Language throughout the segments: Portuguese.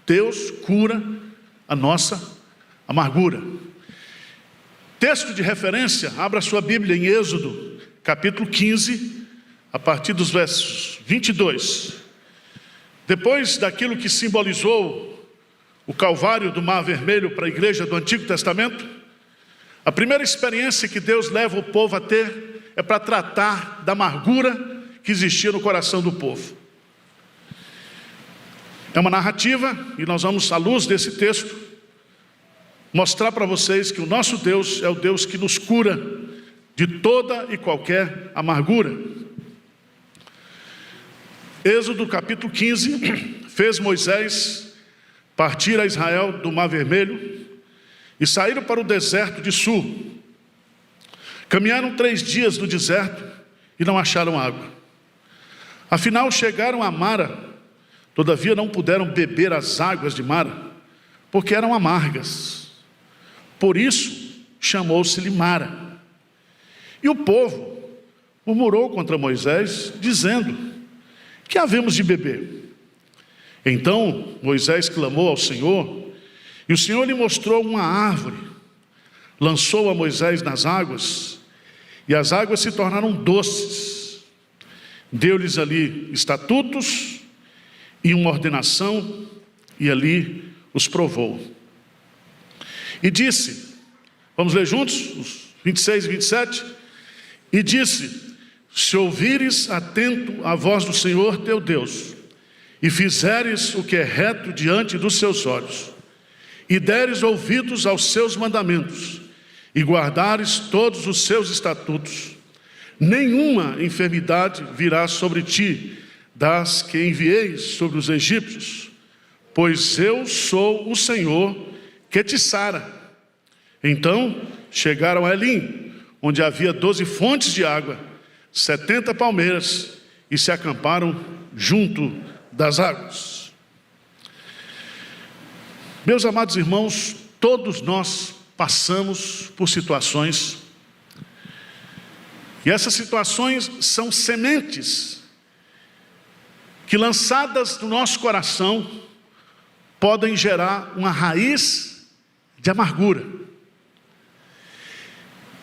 Deus cura a nossa amargura. Texto de referência, abra sua Bíblia em Êxodo, capítulo 15, a partir dos versos 22. Depois daquilo que simbolizou o Calvário do Mar Vermelho para a igreja do Antigo Testamento, a primeira experiência que Deus leva o povo a ter é para tratar da amargura que existia no coração do povo. É uma narrativa e nós vamos, à luz desse texto, mostrar para vocês que o nosso Deus é o Deus que nos cura de toda e qualquer amargura. Êxodo capítulo 15, fez Moisés partir a Israel do Mar Vermelho e saíram para o deserto de Sur. Caminharam 3 dias no deserto e não acharam água. Afinal chegaram a Mara, todavia não puderam beber as águas de Mara, porque eram amargas. Por isso chamou-se-lhe Mara. E o povo murmurou contra Moisés, dizendo: que havemos de beber? Então Moisés clamou ao Senhor, e o Senhor lhe mostrou uma árvore. Lançou a Moisés nas águas, e as águas se tornaram doces. Deu-lhes ali estatutos e uma ordenação, e ali os provou. E disse, vamos ler juntos, os 26 e 27, e disse: se ouvires atento a voz do Senhor teu Deus, e fizeres o que é reto diante dos seus olhos, e deres ouvidos aos seus mandamentos, e guardares todos os seus estatutos, nenhuma enfermidade virá sobre ti, das que enviei sobre os egípcios, pois eu sou o Senhor que te sara. Então chegaram a Elim, onde havia 12 fontes de água, 70 palmeiras, e se acamparam junto das águas. Meus amados irmãos, todos nós passamos por situações, e essas situações são sementes que, lançadas no nosso coração, podem gerar uma raiz de amargura.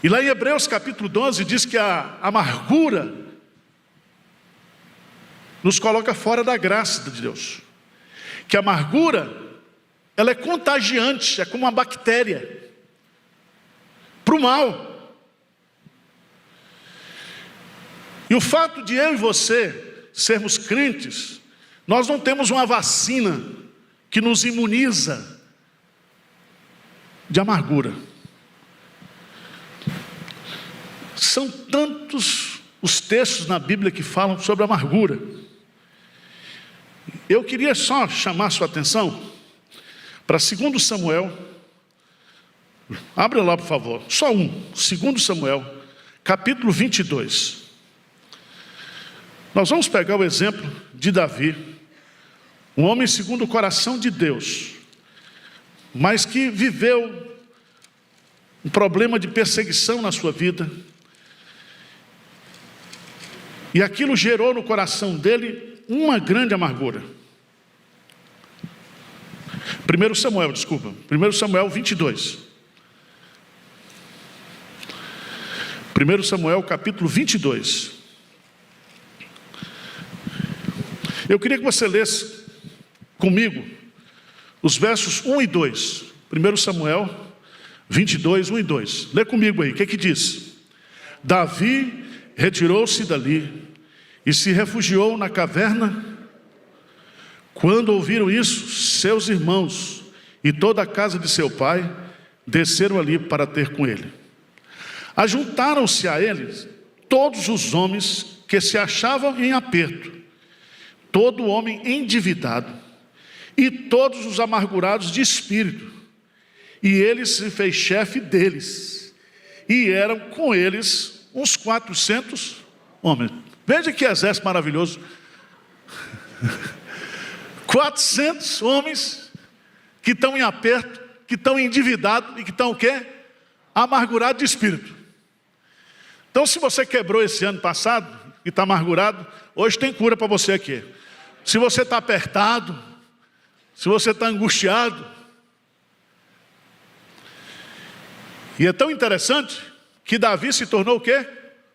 E lá em Hebreus capítulo 12 diz que a amargura nos coloca fora da graça de Deus. Que a amargura, ela é contagiante, é como uma bactéria, para o mal. E o fato de eu e você sermos crentes, nós não temos uma vacina que nos imuniza de amargura. São tantos os textos na Bíblia que falam sobre amargura. Eu queria só chamar a sua atenção para 2 Samuel. Abra lá, por favor, só 2 Samuel, capítulo 22. Nós vamos pegar o exemplo de Davi, um homem segundo o coração de Deus, mas que viveu um problema de perseguição na sua vida, e aquilo gerou no coração dele uma grande amargura. 1 Samuel 22. 1 Samuel capítulo 22. Eu queria que você lesse comigo os versos 1 e 2. 1 Samuel 22, 1 e 2. Lê comigo aí, o que diz? Davi retirou-se dali e se refugiou na caverna. Quando ouviram isso, seus irmãos e toda a casa de seu pai desceram ali para ter com ele. Ajuntaram-se a eles todos os homens que se achavam em aperto, todo homem endividado, e todos os amargurados de espírito, e ele se fez chefe deles, e eram com eles uns 400 homens. Veja que exército maravilhoso. 400 homens que estão em aperto, que estão endividados e que estão o quê? Amargurados de espírito. Então, se você quebrou esse ano passado e está amargurado, hoje tem cura para você aqui. Se você está apertado, se você está angustiado. E é tão interessante que Davi se tornou o quê?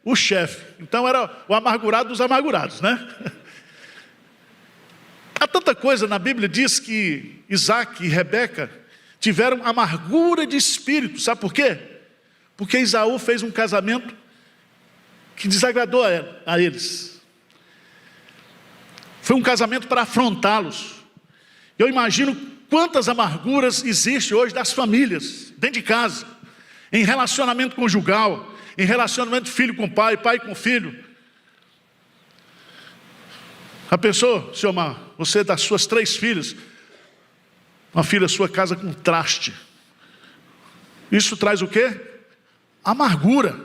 O chefe. Então era o amargurado dos amargurados, né? Há tanta coisa na Bíblia, diz que Isaac e Rebeca tiveram amargura de espírito. Sabe por quê? Porque Esaú fez um casamento que desagradou a eles. Foi um casamento para afrontá-los. Eu imagino quantas amarguras existem hoje das famílias, dentro de casa, em relacionamento conjugal, em relacionamento de filho com pai, pai com filho. A pessoa, seu Mar, você das suas 3 filhas, uma filha sua casa com traste. Isso traz o quê? Amargura.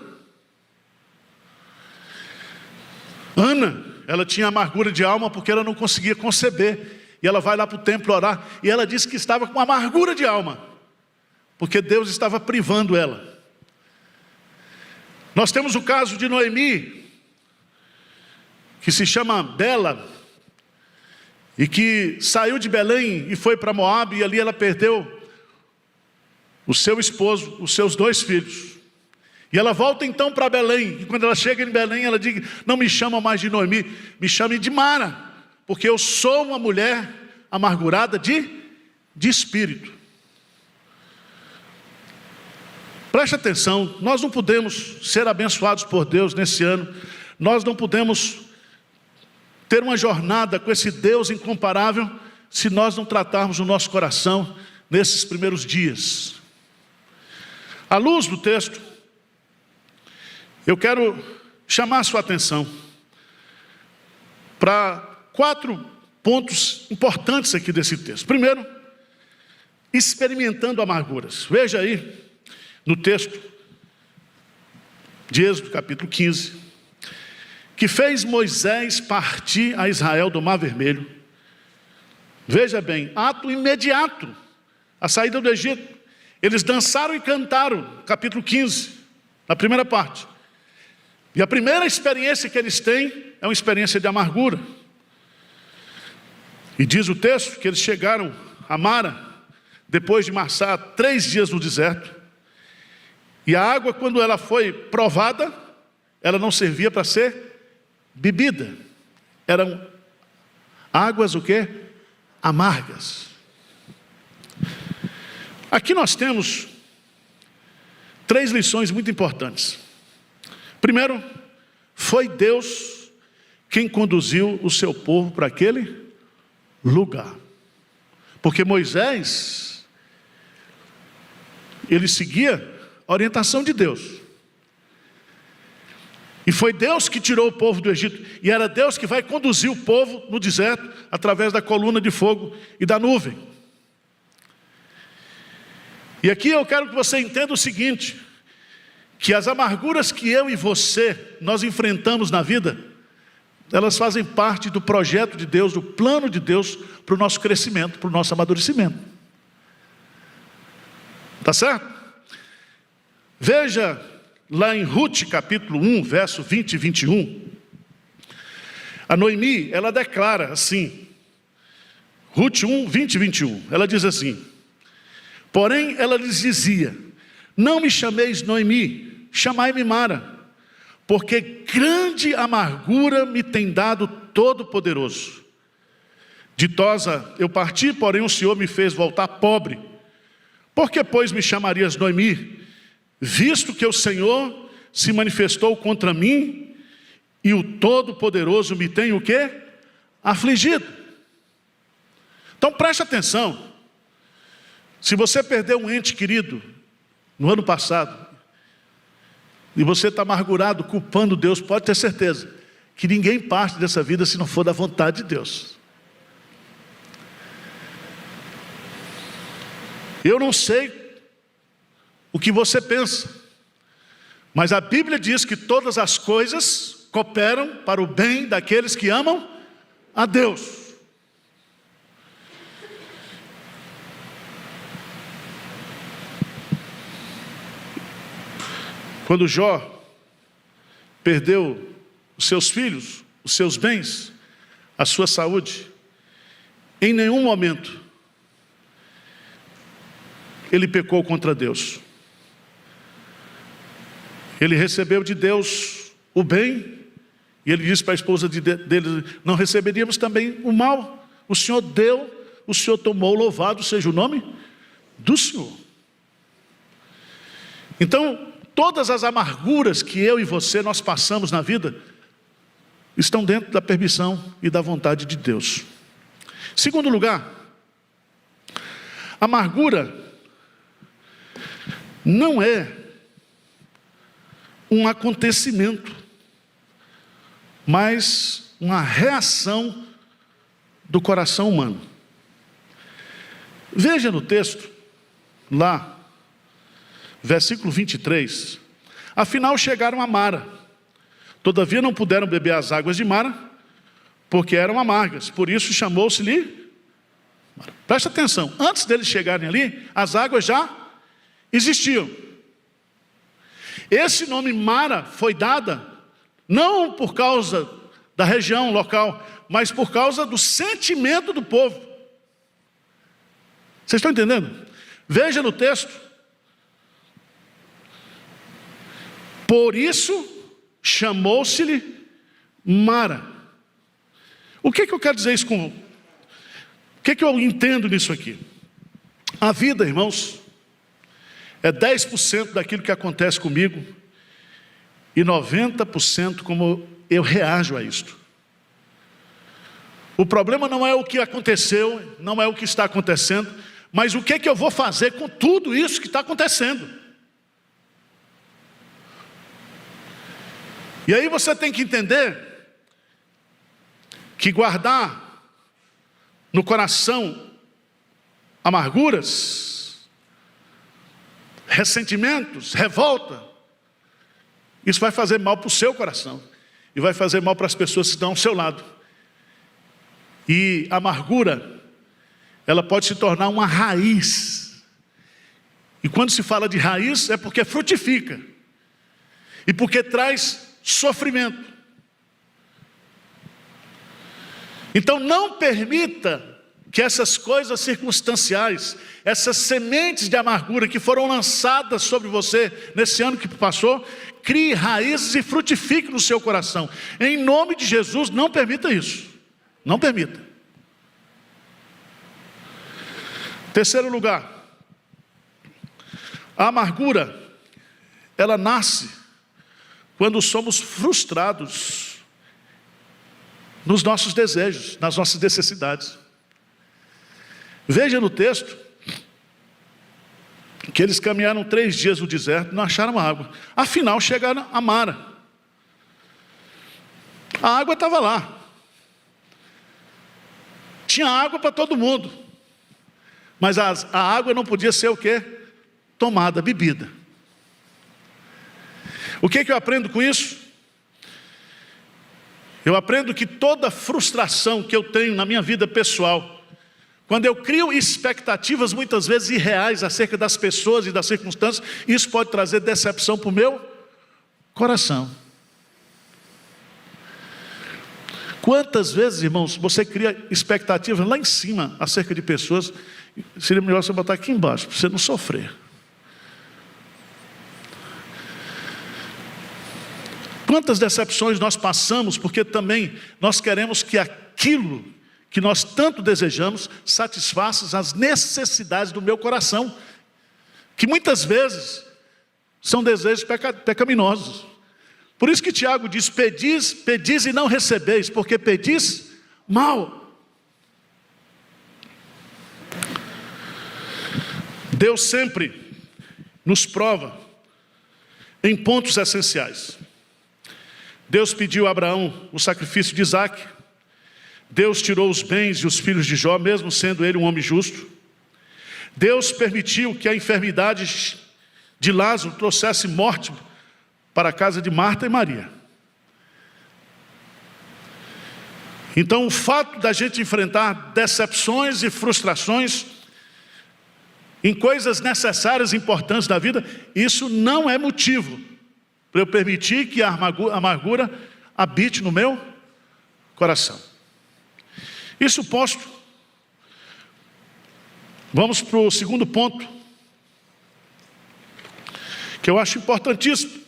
Ana, ela tinha amargura de alma porque ela não conseguia conceber. E ela vai lá para o templo orar. E ela disse que estava com amargura de alma, porque Deus estava privando ela. Nós temos o caso de Noemi, que se chama Bela, e que saiu de Belém e foi para Moabe, e ali ela perdeu o seu esposo, os seus 2 filhos. E ela volta então para Belém, e quando ela chega em Belém, ela diz: não me chama mais de Noemi, me chame de Mara, porque eu sou uma mulher amargurada de espírito. Preste atenção, nós não podemos ser abençoados por Deus nesse ano, nós não podemos ter uma jornada com esse Deus incomparável, se nós não tratarmos o nosso coração nesses primeiros dias. À luz do texto, eu quero chamar a sua atenção para 4 pontos importantes aqui desse texto. Primeiro, experimentando amarguras. Veja aí, no texto de Êxodo capítulo 15, que fez Moisés partir a Israel do Mar Vermelho. Veja bem, ato imediato, a saída do Egito. Eles dançaram e cantaram, capítulo 15, na primeira parte. E a primeira experiência que eles têm é uma experiência de amargura. E diz o texto que eles chegaram a Mara, depois de marchar 3 dias no deserto. E a água, quando ela foi provada, ela não servia para ser bebida. Eram águas o quê? Amargas. Aqui nós temos 3 lições muito importantes. Primeiro, foi Deus quem conduziu o seu povo para aquele lugar. Porque Moisés, ele seguia a orientação de Deus. E foi Deus que tirou o povo do Egito. E era Deus que vai conduzir o povo no deserto, através da coluna de fogo e da nuvem. E aqui eu quero que você entenda o seguinte, que as amarguras que eu e você, nós enfrentamos na vida, elas fazem parte do projeto de Deus, do plano de Deus, para o nosso crescimento, para o nosso amadurecimento. Tá certo? Veja lá em Ruth capítulo 1, verso 20 e 21. A Noemi, ela declara assim, Ruth 1, 20 e 21. Ela diz assim: porém ela lhes dizia: não me chameis Noemi, chamai-me Mara, porque grande amargura me tem dado Todo-Poderoso. Ditosa eu parti, porém o Senhor me fez voltar pobre. Por que, pois, me chamarias Noemi, visto que o Senhor se manifestou contra mim e o Todo-Poderoso me tem o quê? Afligido. Então preste atenção. Se você perdeu um ente querido no ano passado, e você está amargurado, culpando Deus, pode ter certeza que ninguém parte dessa vida se não for da vontade de Deus. Eu não sei o que você pensa, mas a Bíblia diz que todas as coisas cooperam para o bem daqueles que amam a Deus. Quando Jó perdeu os seus filhos, os seus bens, a sua saúde, em nenhum momento ele pecou contra Deus. Ele recebeu de Deus o bem, e ele disse para a esposa dele: não receberíamos também o mal? O Senhor deu, o Senhor tomou, louvado seja o nome do Senhor. Então, todas as amarguras que eu e você nós passamos na vida estão dentro da permissão e da vontade de Deus. Segundo lugar, amargura não é um acontecimento, mas uma reação do coração humano. Veja no texto, lá, versículo 23. Afinal chegaram a Mara, todavia não puderam beber as águas de Mara, porque eram amargas, por isso chamou-se-lhe Mara. Presta atenção, antes deles chegarem ali, as águas já existiam. Esse nome Mara foi dada não por causa da região local, mas por causa do sentimento do povo. Vocês estão entendendo? Veja no texto. Por isso chamou-se-lhe Mara. O que eu quero dizer isso com... O que eu entendo nisso aqui? A vida, irmãos, é 10% daquilo que acontece comigo e 90% como eu reajo a isto. O problema não é o que aconteceu, não é o que está acontecendo, mas o que eu vou fazer com tudo isso que está acontecendo. E aí você tem que entender que guardar no coração amarguras, ressentimentos, revolta, isso vai fazer mal para o seu coração e vai fazer mal para as pessoas que estão ao seu lado. E a amargura, ela pode se tornar uma raiz. E quando se fala de raiz, é porque frutifica. E porque traz sofrimento. Então não permita que essas coisas circunstanciais, essas sementes de amargura que foram lançadas sobre você nesse ano que passou, crie raízes e frutifique no seu coração. Em nome de Jesus, não permita isso. Não permita. Terceiro lugar, a amargura, ela nasce quando somos frustrados nos nossos desejos, nas nossas necessidades. Veja no texto que eles caminharam 3 dias no deserto, não acharam água. Afinal chegaram a Mara. A água estava lá. Tinha água para todo mundo. Mas a água não podia ser o quê? Tomada, bebida. O que eu aprendo com isso? Eu aprendo que toda frustração que eu tenho na minha vida pessoal, quando eu crio expectativas muitas vezes irreais acerca das pessoas e das circunstâncias, isso pode trazer decepção para o meu coração. Quantas vezes, irmãos, você cria expectativas lá em cima acerca de pessoas, seria melhor você botar aqui embaixo, para você não sofrer. Quantas decepções nós passamos, porque também nós queremos que aquilo que nós tanto desejamos satisfaça as necessidades do meu coração, que muitas vezes são desejos pecaminosos. Por isso que Tiago diz: pedis e não recebeis, porque pedis mal. Deus sempre nos prova em pontos essenciais. Deus pediu a Abraão o sacrifício de Isaque. Deus tirou os bens e os filhos de Jó, mesmo sendo ele um homem justo. Deus permitiu que a enfermidade de Lázaro trouxesse morte para a casa de Marta e Maria. Então o fato da gente enfrentar decepções e frustrações em coisas necessárias e importantes da vida, isso não é motivo para eu permitir que a amargura habite no meu coração. Isso posto, vamos para o segundo ponto que eu acho importantíssimo.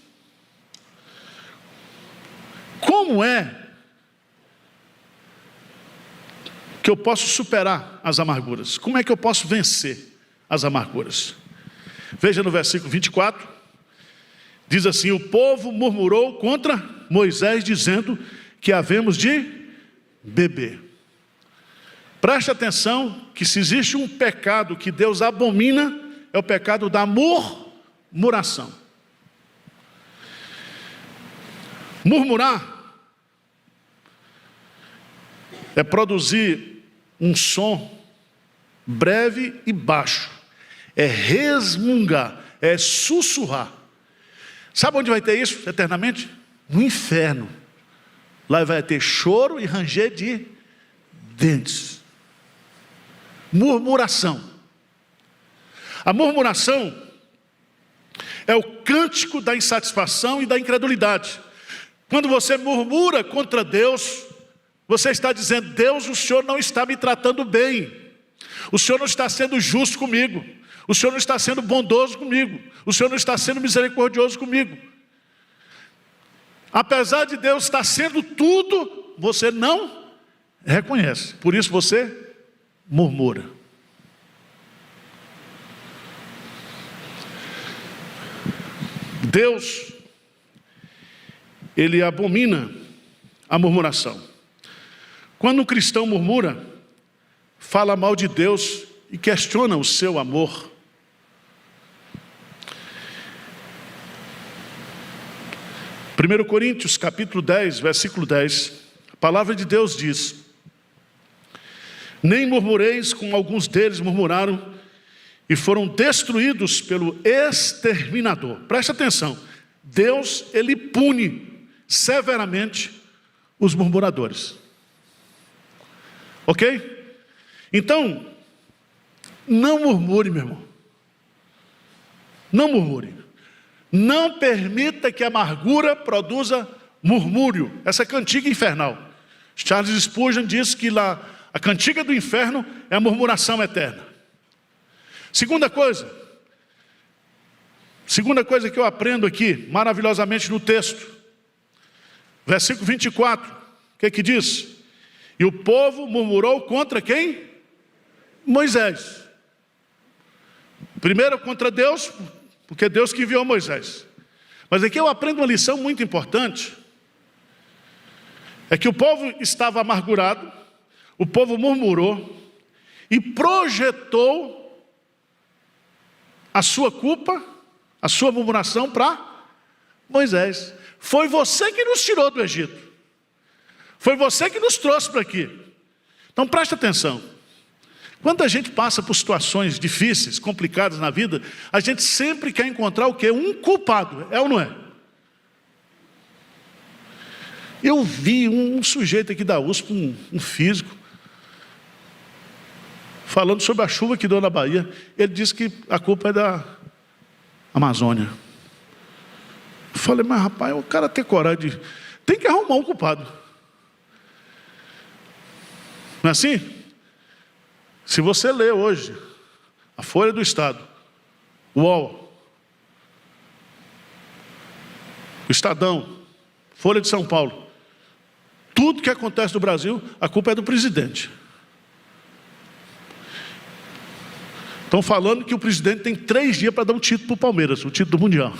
Como é que eu posso superar as amarguras? Como é que eu posso vencer as amarguras? Veja no versículo 24, diz assim: o povo murmurou contra Moisés, dizendo que havemos de beber. Preste atenção que se existe um pecado que Deus abomina, é o pecado da murmuração. Murmurar é produzir um som breve e baixo, é resmungar, é sussurrar. Sabe onde vai ter isso eternamente? No inferno. Lá vai ter choro e ranger de dentes. Murmuração. A murmuração é o cântico da insatisfação e da incredulidade. Quando você murmura contra Deus, você está dizendo: Deus, o Senhor não está me tratando bem, o Senhor não está sendo justo comigo, o Senhor não está sendo bondoso comigo, o Senhor não está sendo misericordioso comigo. Apesar de Deus estar sendo tudo, você não reconhece, por isso você murmura. Deus, Ele abomina a murmuração. Quando um cristão murmura, fala mal de Deus e questiona o seu amor. Primeiro Coríntios, capítulo 10, versículo 10, a palavra de Deus diz: nem murmureis como alguns deles murmuraram e foram destruídos pelo exterminador. Preste atenção, Deus, Ele pune severamente os murmuradores. Ok? Então, não murmure, meu irmão. Não murmure. Não permita que a amargura produza murmúrio. Essa é a cantiga infernal. Charles Spurgeon diz que lá a cantiga do inferno é a murmuração eterna. Segunda coisa que eu aprendo aqui, maravilhosamente no texto, versículo 24, o que diz? E o povo murmurou contra quem? Moisés. Primeiro contra Deus, porque é Deus que enviou Moisés. Mas aqui eu aprendo uma lição muito importante. É que o povo estava amargurado, o povo murmurou e projetou a sua culpa, a sua murmuração para Moisés. Foi você que nos tirou do Egito. Foi você que nos trouxe para aqui. Então preste atenção. Quando a gente passa por situações difíceis, complicadas na vida, a gente sempre quer encontrar o quê? Um culpado, é ou não é? Eu vi um sujeito aqui da USP, um físico, falando sobre a chuva que deu na Bahia. Ele disse que a culpa é da Amazônia. Eu falei: mas rapaz, o cara tem coragem de... tem que arrumar um culpado. Não é assim? Se você lê hoje a Folha do Estado, o UOL, o Estadão, Folha de São Paulo, tudo que acontece no Brasil, a culpa é do presidente. Estão falando que o presidente tem 3 dias para dar um título para o Palmeiras, o título do Mundial,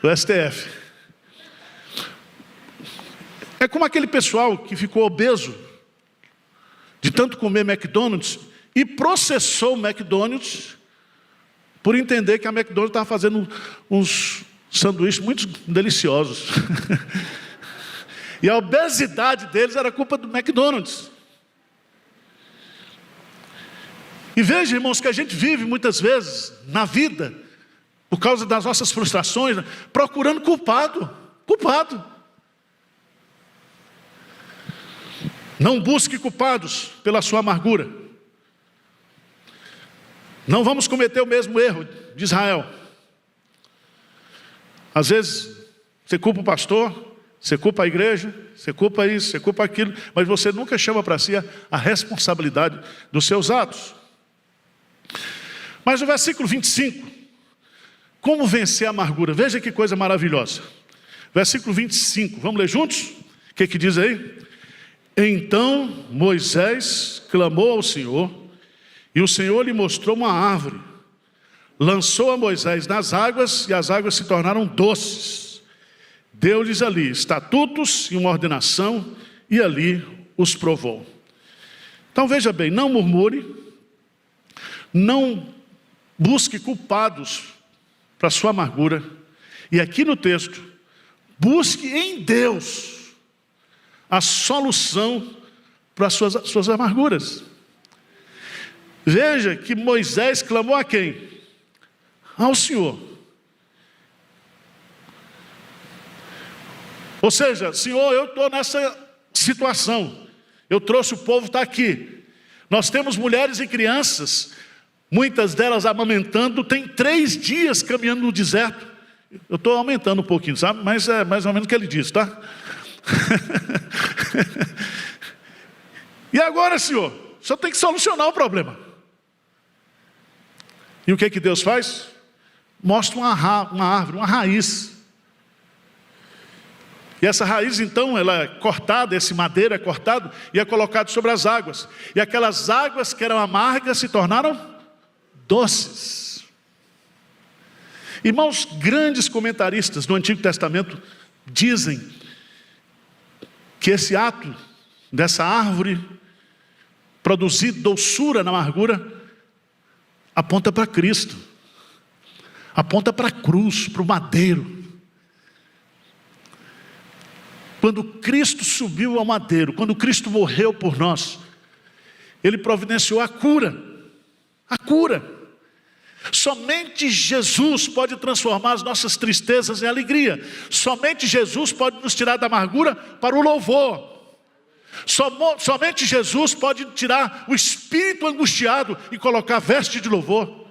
do STF. É como aquele pessoal que ficou obeso de tanto comer McDonald's e processou o McDonald's por entender que a McDonald's estava fazendo uns sanduíches muito deliciosos. E a obesidade deles era culpa do McDonald's. E veja, irmãos, que a gente vive muitas vezes na vida, por causa das nossas frustrações, procurando culpado. Não busque culpados pela sua amargura. Não vamos cometer o mesmo erro de Israel. Às vezes, você culpa o pastor, você culpa a igreja, você culpa isso, você culpa aquilo, mas você nunca chama para si a responsabilidade dos seus atos. Mas no versículo 25, Como vencer a amargura? Veja que coisa maravilhosa. Versículo 25, vamos ler juntos? O que diz aí? Então Moisés clamou ao Senhor, e o Senhor lhe mostrou uma árvore. Lançou a Moisés nas águas, e as águas se tornaram doces. Deu-lhes ali estatutos e uma ordenação, e ali os provou. Então veja bem, não murmure, não busque culpados para a sua amargura. E aqui no texto, busque em Deus a solução para as suas amarguras. Veja que Moisés clamou a quem? Ao Senhor. Ou seja, Senhor, eu estou nessa situação. Eu trouxe o povo, está aqui. Nós temos mulheres e crianças, muitas delas amamentando, tem 3 dias caminhando no deserto. Eu estou aumentando um pouquinho, sabe? Mas é mais ou menos o que ele disse, tá? E agora, Senhor, só tem que solucionar o problema. E o que Deus faz? Mostra uma árvore, uma raiz. E essa raiz, então, ela é cortada, esse madeiro é cortado e é colocado sobre as águas. E aquelas águas que eram amargas se tornaram doces. Irmãos, grandes comentaristas do Antigo Testamento dizem que esse ato dessa árvore produzir doçura na amargura aponta para Cristo, aponta para a cruz, para o madeiro. Quando Cristo subiu ao madeiro, quando Cristo morreu por nós, Ele providenciou a cura. A cura. Somente Jesus pode transformar as nossas tristezas em alegria. Somente Jesus pode nos tirar da amargura para o louvor. Somente Jesus pode tirar o espírito angustiado e colocar a veste de louvor.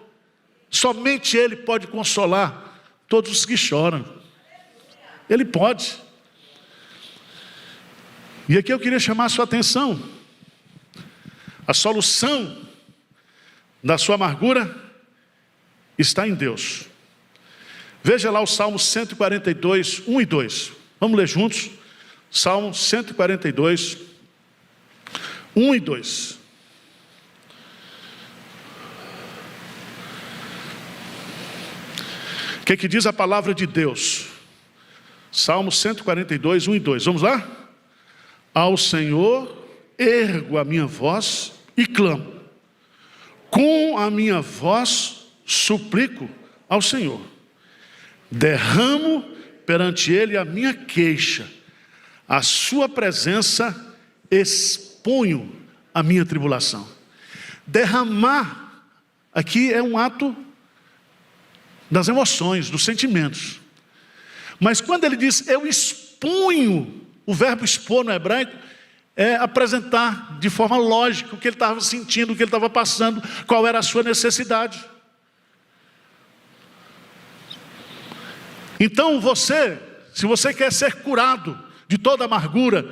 Somente Ele pode consolar todos os que choram. Ele pode. E aqui eu queria chamar a sua atenção. A solução da sua amargura está em Deus. Veja lá o Salmo 142, 1 e 2. Vamos ler juntos? Salmo 142, 1 e 2. O que diz a palavra de Deus? Salmo 142, 1 e 2. Vamos lá? Ao Senhor ergo a minha voz e clamo. Com a minha voz suplico ao Senhor. Derramo perante Ele a minha queixa. A sua presença exponho a minha tribulação. Derramar aqui é um ato das emoções, dos sentimentos. Mas quando ele diz eu expunho, o verbo expor no hebraico é apresentar de forma lógica o que ele estava sentindo, o que ele estava passando, qual era a sua necessidade. Então se você quer ser curado de toda amargura,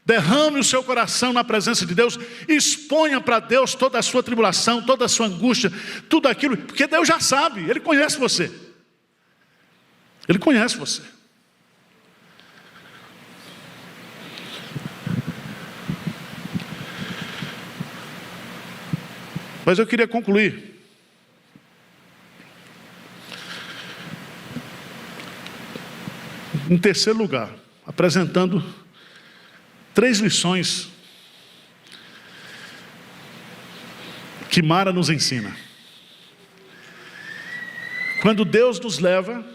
derrame o seu coração na presença de Deus, exponha para Deus toda a sua tribulação, toda a sua angústia, tudo aquilo, porque Deus já sabe, Ele conhece você. Ele conhece você. Mas eu queria concluir em terceiro lugar, apresentando 3 lições que Mara nos ensina. Quando Deus nos leva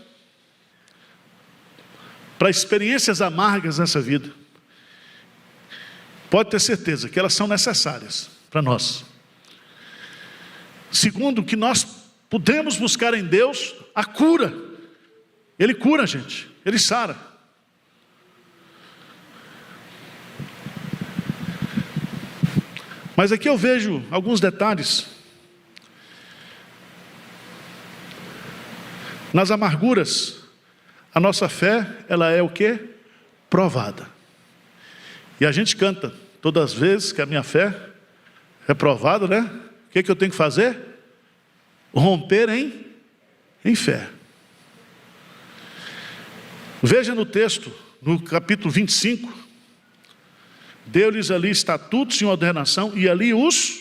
para experiências amargas nessa vida, pode ter certeza que elas são necessárias para nós. Segundo, que nós podemos buscar em Deus a cura. Ele cura a gente, Ele sara. Mas aqui eu vejo alguns detalhes. Nas amarguras, a nossa fé, ela é o quê? Provada. E a gente canta, todas as vezes que a minha fé é provada, né? O que eu tenho que fazer? Romper em em fé. Veja no texto, no capítulo 25, deu-lhes ali estatutos em ordenação e ali os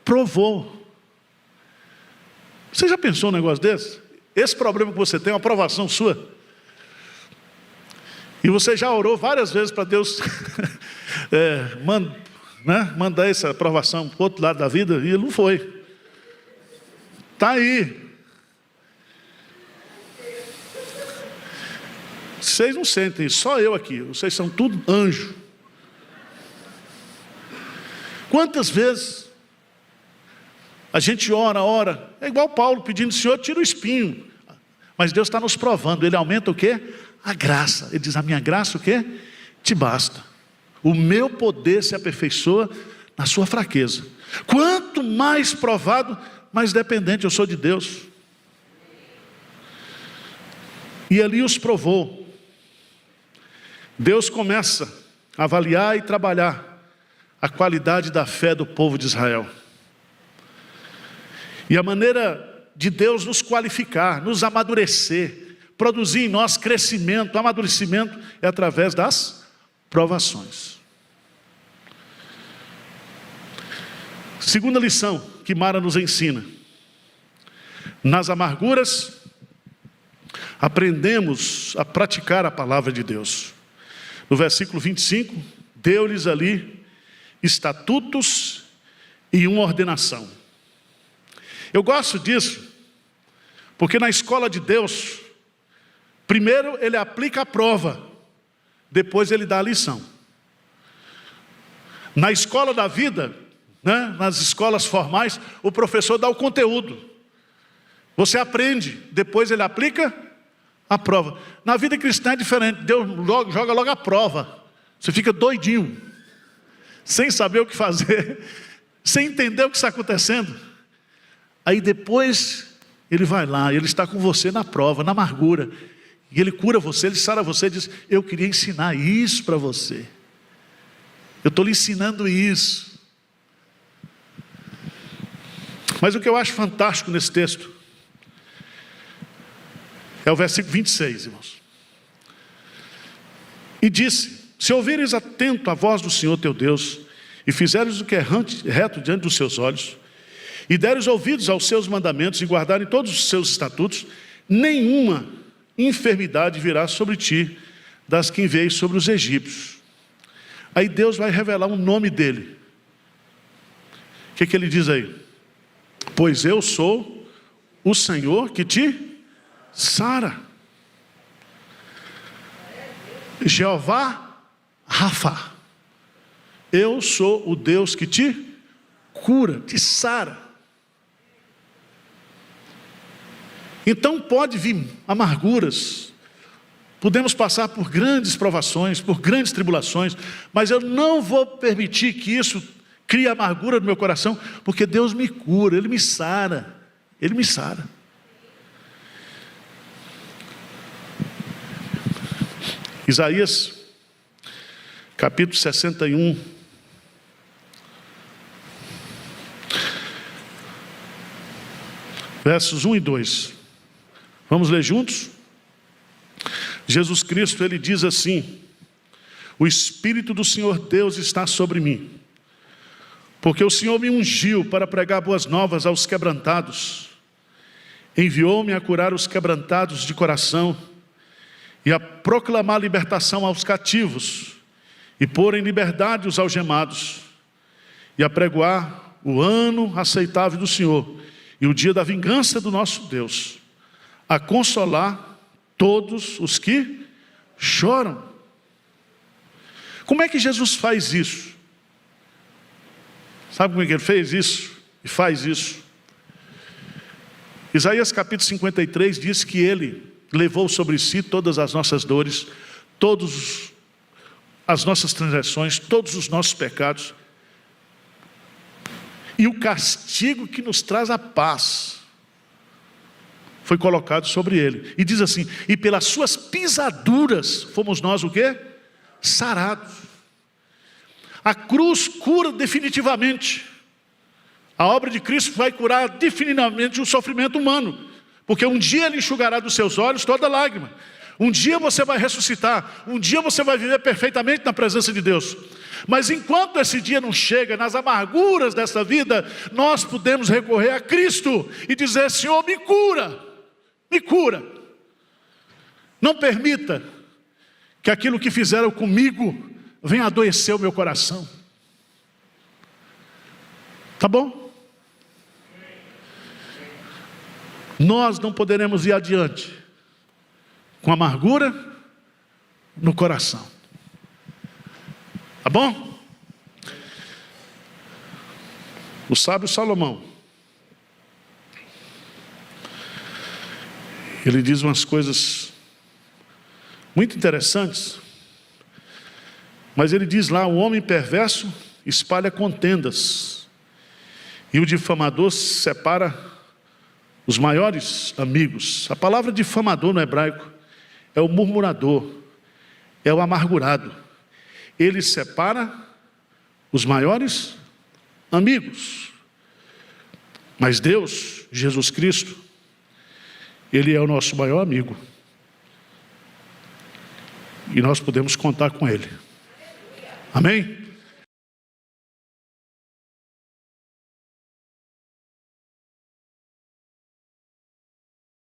provou. Você já pensou num negócio desse? Esse problema que você tem, uma aprovação sua. E você já orou várias vezes para Deus mandar essa aprovação para o outro lado da vida, e Ele não foi. Está aí. Vocês não sentem, só eu aqui. Vocês são tudo anjo. Quantas vezes a gente ora, é igual Paulo pedindo, Senhor, tira o espinho. Mas Deus está nos provando, Ele aumenta o quê? A graça. Ele diz, a minha graça o quê? Te basta. O meu poder se aperfeiçoa na sua fraqueza. Quanto mais provado, mais dependente eu sou de Deus. E ali os provou. Deus começa a avaliar e trabalhar a qualidade da fé do povo de Israel. E a maneira de Deus nos qualificar, nos amadurecer, produzir em nós crescimento, amadurecimento, é através das provações. Segunda lição que Mara nos ensina: nas amarguras aprendemos a praticar a palavra de Deus. No versículo 25, deu-lhes ali estatutos e uma ordenação. Eu gosto disso, porque na escola de Deus, primeiro Ele aplica a prova, depois Ele dá a lição. Na escola da vida, nas escolas formais, o professor dá o conteúdo. Você aprende, depois Ele aplica a prova. Na vida cristã é diferente, Deus joga logo a prova. Você fica doidinho, sem saber o que fazer, sem entender o que está acontecendo. Aí depois Ele vai lá, Ele está com você na prova, na amargura, e Ele cura você, Ele sara você e diz, eu queria ensinar isso para você. Eu estou lhe ensinando isso. Mas o que eu acho fantástico nesse texto é o versículo 26, irmãos. E disse, se ouvires atento a voz do Senhor teu Deus, e fizeres o que é reto diante dos seus olhos, e deres ouvidos aos seus mandamentos, e guardarem todos os seus estatutos, nenhuma enfermidade virá sobre ti, das que enviei sobre os egípcios. Aí Deus vai revelar o nome dele. O que Ele diz aí? Pois eu sou o Senhor que te sara. Jeová Rafa. Eu sou o Deus que te cura, te sara. Então pode vir amarguras, podemos passar por grandes provações, por grandes tribulações, mas eu não vou permitir que isso crie amargura no meu coração, porque Deus me cura, Ele me sara, Ele me sara. Isaías, capítulo 61, versos 1 e 2. Vamos ler juntos? Jesus Cristo, Ele diz assim, o Espírito do Senhor Deus está sobre mim, porque o Senhor me ungiu para pregar boas novas aos quebrantados, enviou-me a curar os quebrantados de coração, e a proclamar libertação aos cativos, e pôr em liberdade os algemados, e a pregoar o ano aceitável do Senhor, e o dia da vingança do nosso Deus, a consolar todos os que choram. Como é que Jesus faz isso? Sabe como é que Ele fez isso? E faz isso? Isaías capítulo 53 diz que Ele levou sobre si todas as nossas dores, todas as nossas transgressões, todos os nossos pecados, e o castigo que nos traz a paz foi colocado sobre Ele. E diz assim, e pelas suas pisaduras fomos nós o quê? Sarados. A cruz cura definitivamente. A obra de Cristo vai curar definitivamente o sofrimento humano, Porque um dia Ele enxugará dos seus olhos toda lágrima. Um dia você vai ressuscitar. Um dia você vai viver perfeitamente na presença de Deus. Mas enquanto esse dia não chega, nas amarguras dessa vida, nós podemos recorrer a Cristo e dizer: Senhor, me cura. Me cura. Não permita que aquilo que fizeram comigo venha adoecer o meu coração. Tá bom? Nós não poderemos ir adiante com amargura no coração. Tá bom? O sábio Salomão, ele diz umas coisas muito interessantes, mas ele diz lá: o homem perverso espalha contendas, e o difamador separa os maiores amigos. A palavra difamador no hebraico é o murmurador, é o amargurado. Ele separa os maiores amigos. Mas Deus, Jesus Cristo, Ele é o nosso maior amigo. E nós podemos contar com Ele. Amém?